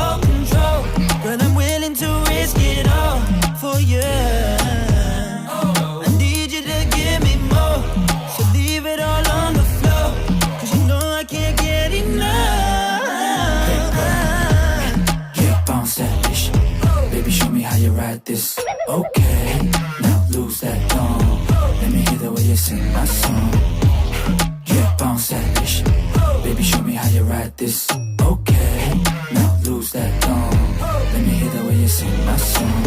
all control. Girl, I'm willing to risk it all for you. I need you to give me more, so leave it all on the floor, 'cause you know I can't get enough. Yeah, bounce that ish. Baby, show me how you ride this. Okay, now lose that thong. Let me hear the way you sing my song. Yeah, bounce that ish. Baby, show me how you ride this. Okay, now lose that thong. Let me hear the way you sing my song.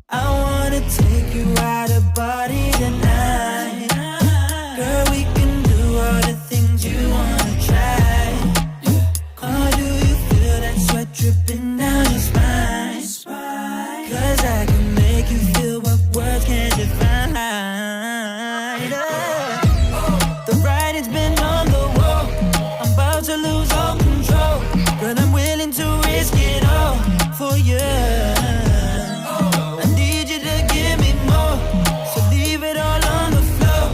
I wanna take you out of body tonight. Girl, we can do all the things you wanna try. Oh, do you feel that sweat dripping down your spine? 'Cause I can make you feel what words can't define. The writing's been on the wall, I'm about to lose all control. Girl, I'm willing to risk it all for you. I need you to give me more, so leave it all on the floor,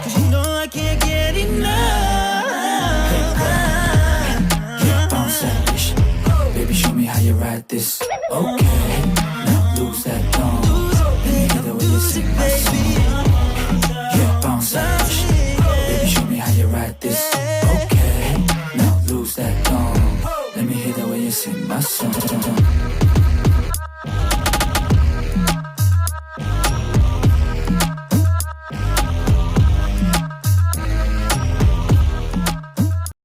'cause you know I can't get enough. Yeah, bounce that ish. Baby, show me how you ride this. Okay, now lose that thong. Let me hear the way you sing my song. Yeah, bounce that ish. Baby, show me how you ride this. Okay, now lose that thong. Let me hear the way you sing my song.